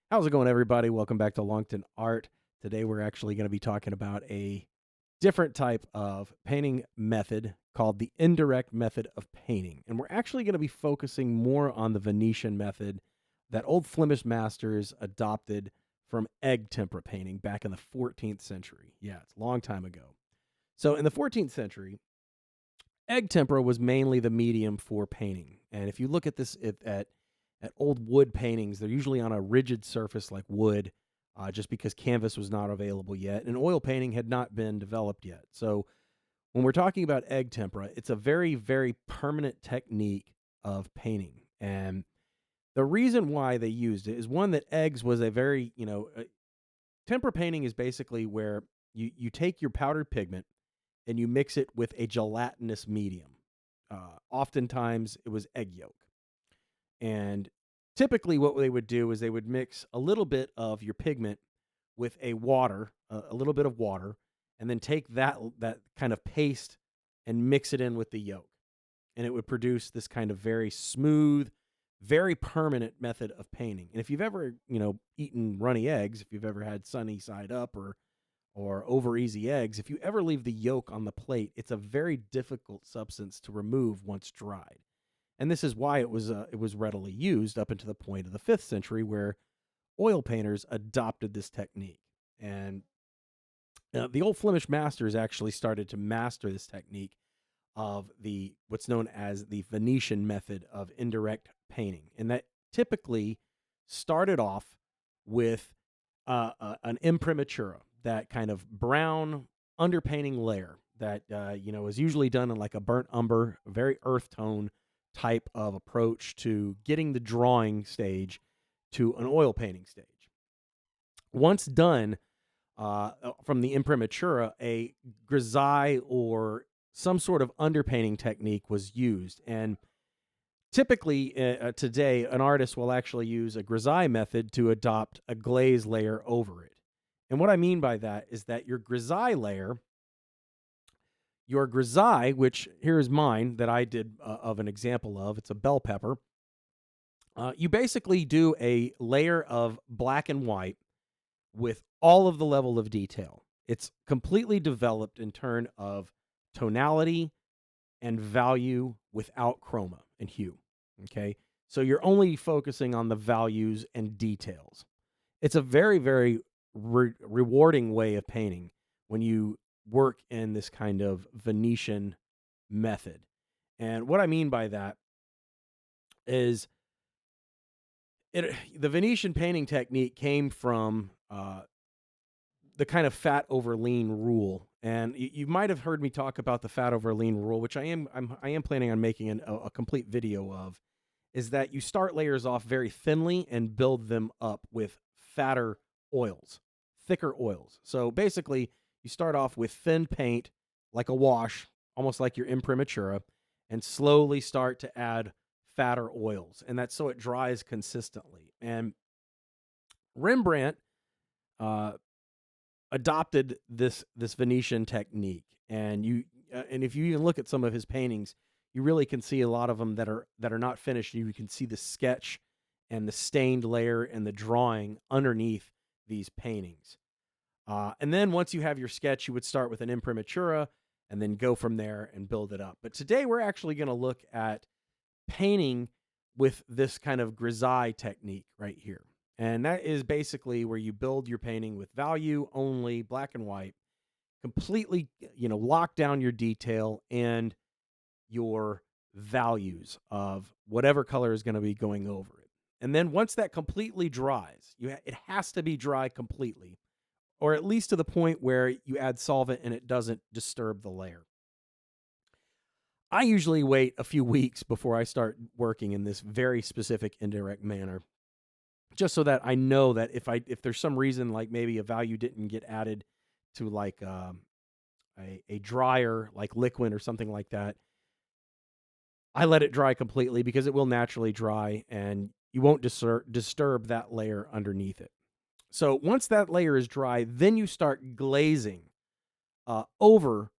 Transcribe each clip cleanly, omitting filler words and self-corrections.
How's it going, everybody? Welcome back to Longton Art. Today, we're actually going to be talking about a different type of painting method called the indirect method of painting. And we're actually going to be focusing more on the Venetian method that old Flemish masters adopted from egg tempera painting back in the 14th century. Yeah, it's a long time ago. So, in the 14th century, egg tempera was mainly the medium for painting. And if you look at at old wood paintings, they're usually on a rigid surface like wood, just because canvas was not available yet, and oil painting had not been developed yet. So when we're talking about egg tempera, it's a very, very permanent technique of painting. And the reason why they used it is one that eggs was a very, tempera painting is basically where you take your powdered pigment and you mix it with a gelatinous medium. Oftentimes it was egg yolk. And typically, what they would do is they would mix a little bit of your pigment with a little bit of water, and then take that kind of paste and mix it in with the yolk, and it would produce this kind of very smooth, very permanent method of painting. And if you've ever, eaten runny eggs, if you've ever had sunny side up or over easy eggs, if you ever leave the yolk on the plate, it's a very difficult substance to remove once dried. And this is why it was readily used up until the point of the 5th century, where oil painters adopted this technique. And the old Flemish masters actually started to master this technique of the what's known as the Venetian method of indirect painting, and that typically started off with an imprimatura, that kind of brown underpainting layer that is usually done in like a burnt umber, very earth tone type of approach to getting the drawing stage to an oil painting stage. Once done, from the imprimatura, a grisaille or some sort of underpainting technique was used. And typically today, an artist will actually use a grisaille method to adopt a glaze layer over it. And what I mean by that is that your grisaille, which here's mine that I did of an example of, it's a bell pepper. You basically do a layer of black and white with all of the level of detail. It's completely developed in turn of tonality and value without chroma and hue. Okay. So you're only focusing on the values and details. It's a very, very rewarding way of painting when you work in this kind of Venetian method. And what I mean by that is the Venetian painting technique came from the kind of fat over lean rule. And you might have heard me talk about the fat over lean rule, which I am planning on making a complete video of. Is that you start layers off very thinly and build them up with fatter oils, thicker oils. So basically, you start off with thin paint, like a wash, almost like your imprimatura, and slowly start to add fatter oils, and that's so it dries consistently. And Rembrandt uh, adopted this Venetian technique, and if you even look at some of his paintings, you really can see a lot of them that are not finished. You can see the sketch and the stained layer and the drawing underneath these paintings. And then once you have your sketch, you would start with an imprimatura and then go from there and build it up. But today we're actually going to look at painting with this kind of grisaille technique right here. And that is basically where you build your painting with value only, black and white, completely, lock down your detail and your values of whatever color is going to be going over it. And then once that completely dries, it has to be dry completely, or at least to the point where you add solvent and it doesn't disturb the layer. I usually wait a few weeks before I start working in this very specific indirect manner, just so that I know that if there's some reason, like maybe a value didn't get added to like a dryer like Liquin or something like that, I let it dry completely, because it will naturally dry and you won't disturb that layer underneath it. So once that layer is dry, then you start glazing over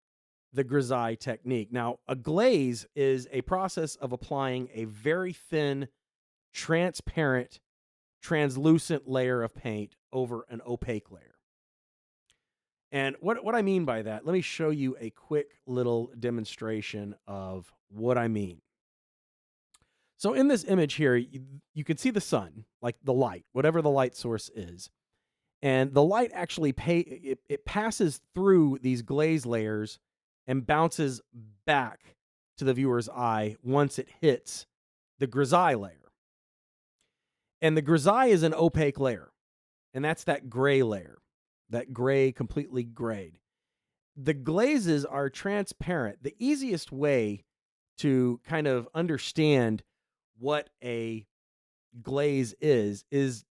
the grisaille technique. Now, a glaze is a process of applying a very thin, transparent translucent layer of paint over an opaque layer. And what I mean by that, let me show you a quick little demonstration of what I mean. So in this image here, you can see the sun, like the light, whatever the light source is. And the light actually it passes through these glaze layers and bounces back to the viewer's eye once it hits the grisaille layer. And the grisaille is an opaque layer, and that's that gray layer, that gray, completely grayed. The glazes are transparent. The easiest way to kind of understand what a glaze is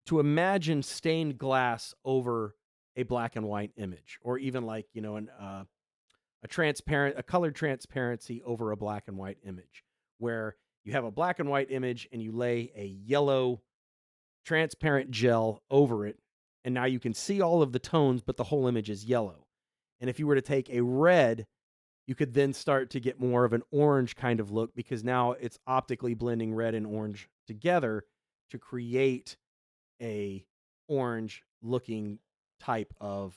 to imagine stained glass over a black and white image, or even like, you know, a colored transparency over a black and white image, where you have a black and white image and you lay a yellow transparent gel over it, and now you can see all of the tones, but the whole image is yellow. And if you were to take a red, you could then start to get more of an orange kind of look, because now it's optically blending red and orange together to create a orange looking type of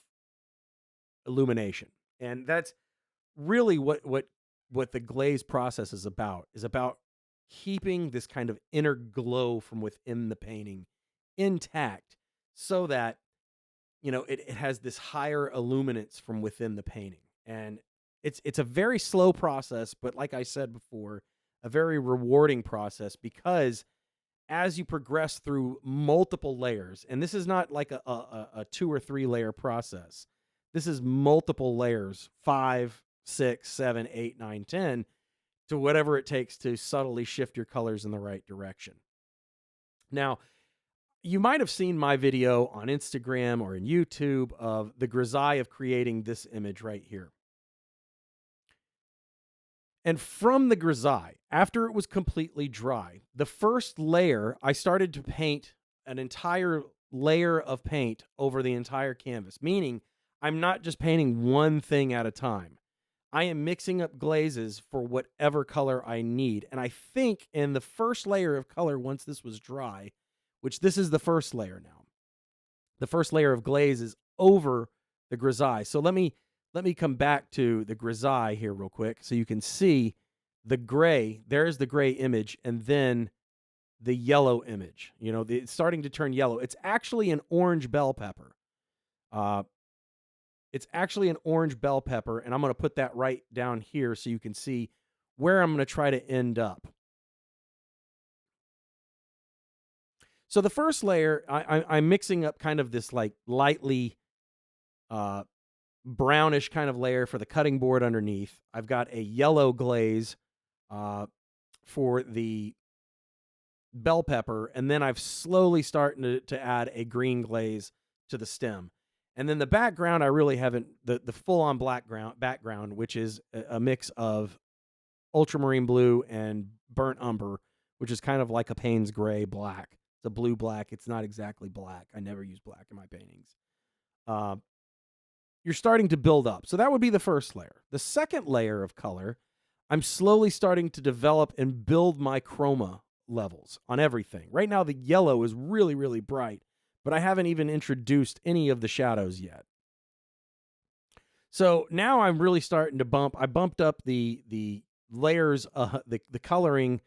illumination. And that's really what the glaze process is about keeping this kind of inner glow from within the painting intact, so that, you know, it has this higher illuminance from within the painting. And it's a very slow process, but like I said before, a very rewarding process, because as you progress through multiple layers, and this is not like a 2 or 3 layer process. This is multiple layers, 5, 6, 7, 8, 9, 10, to whatever it takes to subtly shift your colors in the right direction. Now, you might have seen my video on Instagram or in YouTube of the grisaille of creating this image right here. And from the grisaille, after it was completely dry, the first layer, I started to paint an entire layer of paint over the entire canvas, meaning I'm not just painting one thing at a time. I am mixing up glazes for whatever color I need. And I think in the first layer of color, once this was dry, which this is the first layer now, the first layer of glaze is over the grisaille. So let me come back to the grisaille here real quick, so you can see the gray. There's the gray image, and then the yellow image. You know, it's starting to turn yellow. It's actually an orange bell pepper. It's actually an orange bell pepper, and I'm going to put that right down here so you can see where I'm going to try to end up. So the first layer, I'm mixing up kind of this like lightly brownish kind of layer for the cutting board underneath. I've got a yellow glaze for the bell pepper, and then I've slowly started to add a green glaze to the stem. And then the background, I really haven't, the full-on background, which is a mix of ultramarine blue and burnt umber, which is kind of like a Payne's gray black. It's a blue black. It's not exactly black. I never use black in my paintings. You're starting to build up. So that would be the first layer. The second layer of color, I'm slowly starting to develop and build my chroma levels on everything. Right now, the yellow is really, really bright, but I haven't even introduced any of the shadows yet. So now I'm really starting to I bumped up the layers, the coloring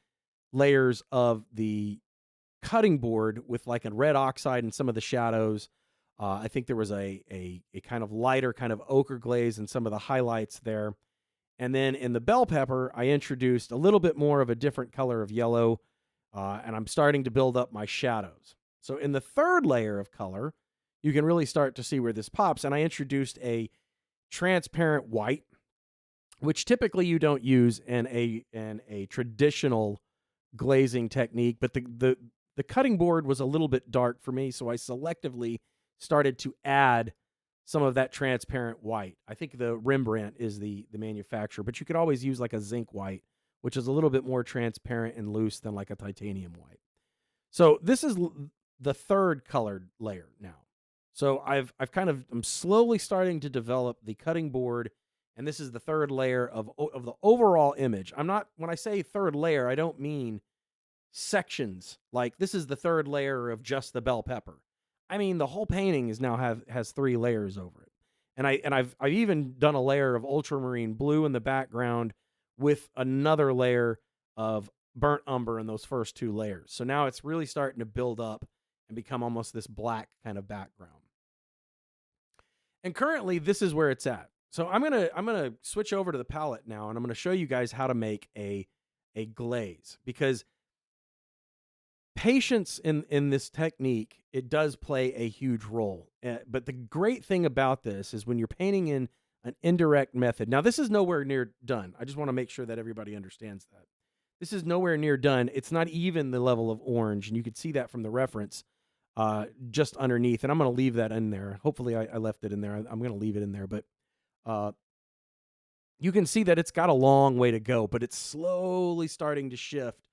layers of the cutting board with like a red oxide and some of the shadows. I think there was a kind of lighter kind of ochre glaze and some of the highlights there. And then in the bell pepper, I introduced a little bit more of a different color of yellow, and I'm starting to build up my shadows. So in the third layer of color, you can really start to see where this pops. And I introduced a transparent white, which typically you don't use in a traditional glazing technique. But the cutting board was a little bit dark for me, so I selectively started to add some of that transparent white. I think the Rembrandt is the manufacturer, but you could always use like a zinc white, which is a little bit more transparent and loose than like a titanium white. So this is the third colored layer now. So I'm slowly starting to develop the cutting board, and this is the third layer of the overall image. When I say third layer, I don't mean sections. Like this is the third layer of just the bell pepper. I mean, the whole painting is now has 3 layers over it. And I've even done a layer of ultramarine blue in the background with another layer of burnt umber in those first 2 layers. So now it's really starting to build up and become almost this black kind of background. And currently this is where it's at. So I'm gonna switch over to the palette now, and I'm gonna show you guys how to make a glaze, because patience in this technique, it does play a huge role. But the great thing about this is when you're painting in an indirect method. Now this is nowhere near done. I just want to make sure that everybody understands that. This is nowhere near done. It's not even the level of orange, and you can see that from the reference just underneath. And I'm going to leave that in there. Hopefully I left it in there. I'm going to leave it in there. But you can see that it's got a long way to go, but it's slowly starting to shift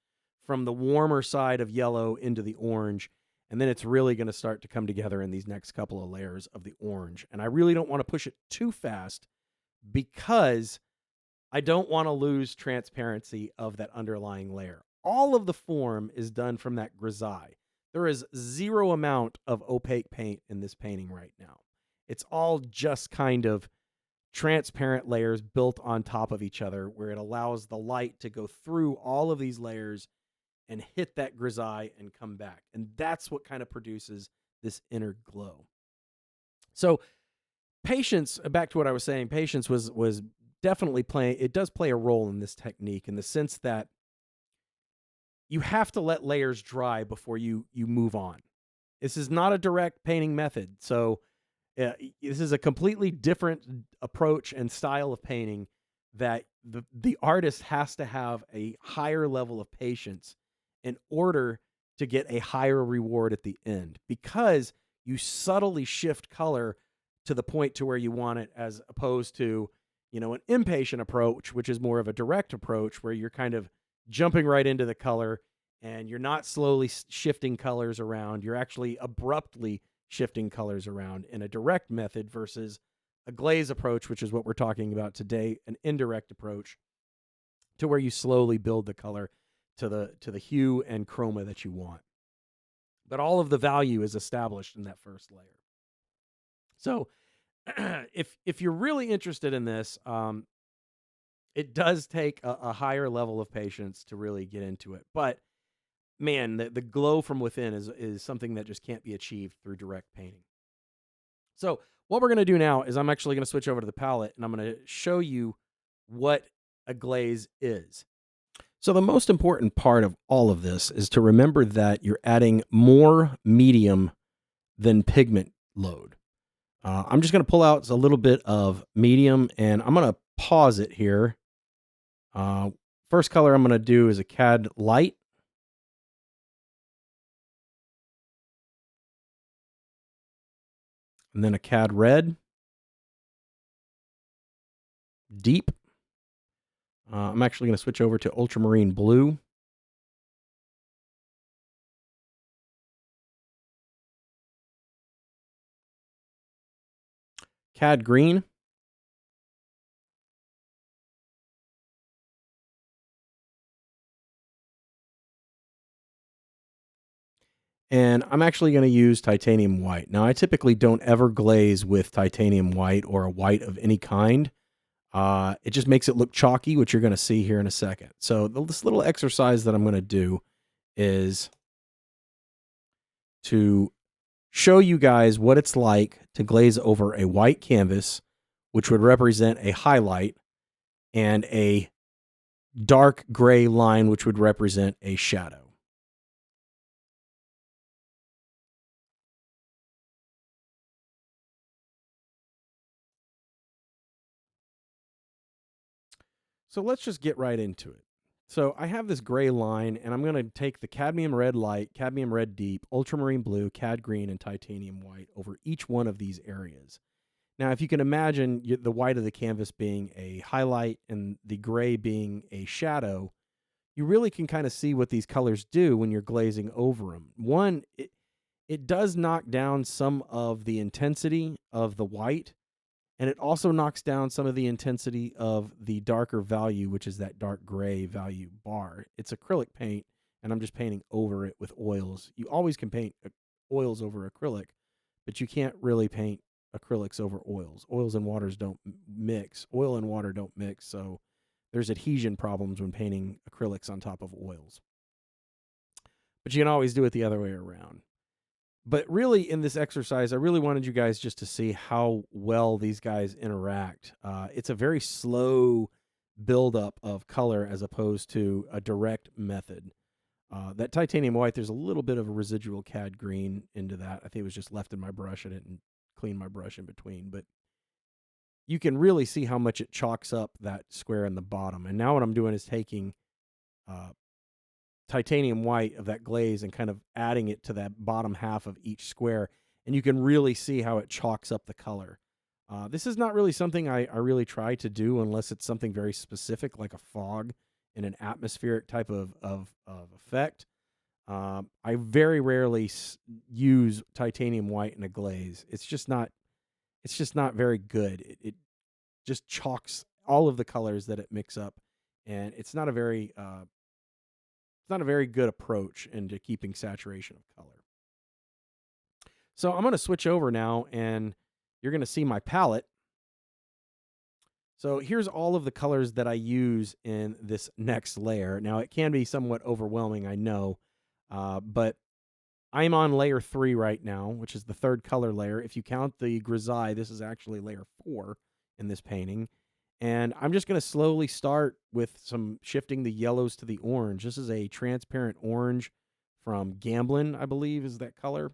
from the warmer side of yellow into the orange. And then it's really going to start to come together in these next couple of layers of the orange. And I really don't want to push it too fast because I don't want to lose transparency of that underlying layer. All of the form is done from that grisaille. There is zero amount of opaque paint in this painting right now. It's all just kind of transparent layers built on top of each other, where it allows the light to go through all of these layers and hit that grisaille and come back. And that's what kind of produces this inner glow. So patience, back to what I was saying, patience was definitely it does play a role in this technique, in the sense that you have to let layers dry before you move on. This is not a direct painting method. So this is a completely different approach and style of painting that the artist has to have a higher level of patience in order to get a higher reward at the end, because you subtly shift color to the point to where you want it, as opposed to, an impatient approach, which is more of a direct approach where you're kind of jumping right into the color and you're not slowly shifting colors around. You're actually abruptly shifting colors around in a direct method versus a glaze approach, which is what we're talking about today, an indirect approach to where you slowly build the color to the hue and chroma that you want. But all of the value is established in that first layer. So if you're really interested in this, it does take a higher level of patience to really get into it. But man, the glow from within is something that just can't be achieved through direct painting. So what we're going to do now is I'm actually going to switch over to the palette, and I'm going to show you what a glaze is. So the most important part of all of this is to remember that you're adding more medium than pigment load. I'm just going to pull out a little bit of medium, and I'm going to pause it here. First color I'm going to do is a CAD light. And then a CAD red. Deep. I'm actually going to switch over to ultramarine blue. CAD green. And I'm actually going to use titanium white. Now, I typically don't ever glaze with titanium white or a white of any kind. It just makes it look chalky, which you're going to see here in a second. So this little exercise that I'm going to do is to show you guys what it's like to glaze over a white canvas, which would represent a highlight, and a dark gray line, which would represent a shadow. So let's just get right into it. So I have this gray line, and I'm going to take the cadmium red light, cadmium red deep, ultramarine blue, cad green, and titanium white over each one of these areas. Now, if you can imagine the white of the canvas being a highlight and the gray being a shadow, you really can kind of see what these colors do when you're glazing over them. One, it does knock down some of the intensity of the white, and it also knocks down some of the intensity of the darker value, which is that dark gray value bar. It's acrylic paint, and I'm just painting over it with oils. You always can paint oils over acrylic, but you can't really paint acrylics over oils. Oils and waters don't mix. Oil and water don't mix, so there's adhesion problems when painting acrylics on top of oils. But you can always do it the other way around. But really, in this exercise, I really wanted you guys just to see how well these guys interact. It's a very slow buildup of color as opposed to a direct method. That titanium white, there's a little bit of a residual cad green into that. I think it was just left in my brush. I didn't clean my brush in between, but you can really see how much it chalks up that square in the bottom. And now what I'm doing is taking uh, titanium white of that glaze and kind of adding it to that bottom half of each square, and you can really see how it chalks up the color. This is not really something I really try to do unless it's something very specific, like a fog in an atmospheric type of effect. I very rarely use titanium white in a glaze. It's just not very good. It just chalks all of the colors that it mix up, and it's not a very good approach into keeping saturation of color. So I'm going to switch over now, and you're going to see my palette. So here's all of the colors that I use in this next layer. Now, it can be somewhat overwhelming, I know, but I'm on layer 3 right now, which is the third color layer. If you count the grisaille, this is actually layer 4 in this painting. And I'm just going to slowly start with some shifting the yellows to the orange. This is a transparent orange from Gamblin, I believe is that color.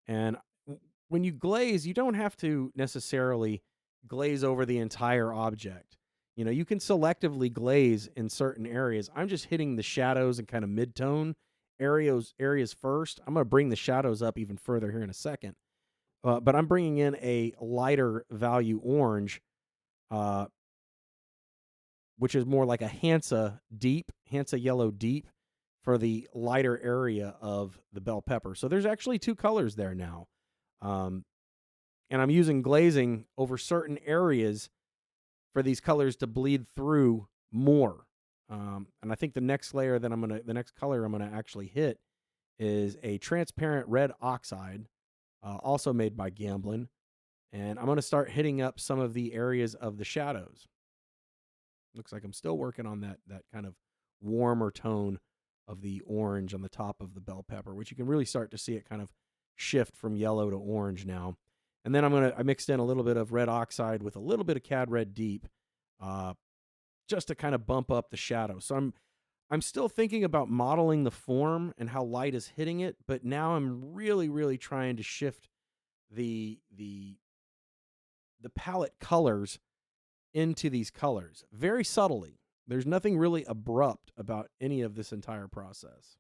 And when you glaze, you don't have to necessarily glaze over the entire object. You know, you can selectively glaze in certain areas. I'm just hitting the shadows and kind of mid-tone areas first. I'm going to bring the shadows up even further here in a second. But I'm bringing in a lighter value orange, which is more like a Hansa yellow deep for the lighter area of the bell pepper. So there's actually two colors there now. And I'm using glazing over certain areas for these colors to bleed through more. And I think the next color I'm gonna actually hit is a transparent red oxide, also made by Gamblin, and I'm gonna start hitting up some of the areas of the shadows. Looks like I'm still working on that kind of warmer tone of the orange on the top of the bell pepper, which you can really start to see it kind of shift from yellow to orange now. And then I mixed in a little bit of red oxide with a little bit of cad red deep, just to kind of bump up the shadow. So I'm still thinking about modeling the form and how light is hitting it, but now I'm really trying to shift the palette colors into these colors very subtly. There's nothing really abrupt about any of this entire process.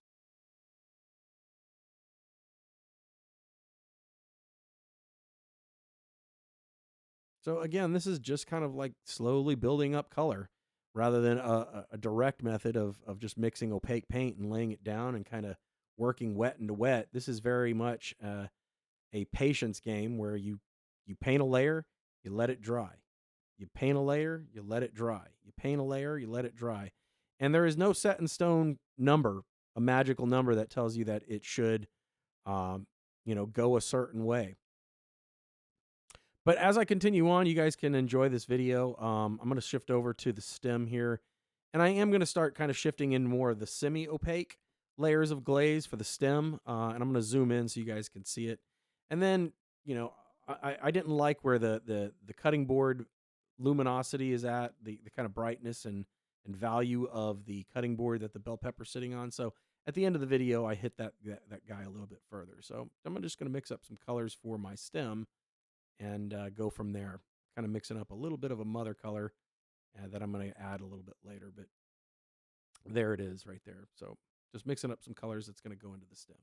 So again, this is just kind of like slowly building up color rather than a direct method of just mixing opaque paint and laying it down and kind of working wet into wet. This is very much a patience game where you paint a layer, you let it dry. You paint a layer, you let it dry. You paint a layer, you let it dry. And there is no set in stone number, a magical number that tells you that it should, go a certain way. But as I continue on, you guys can enjoy this video. I'm going to shift over to the stem here. And I am going to start kind of shifting in more of the semi-opaque layers of glaze for the stem. And I'm going to zoom in so you guys can see it. And then, I didn't like where the cutting board luminosity is at, the kind of brightness and value of the cutting board that the bell pepper's sitting on. So at the end of the video, I hit that guy a little bit further. So I'm just going to mix up some colors for my stem and go from there. Kind of mixing up a little bit of a mother color that I'm going to add a little bit later. But there it is right there. So just mixing up some colors that's going to go into the stem.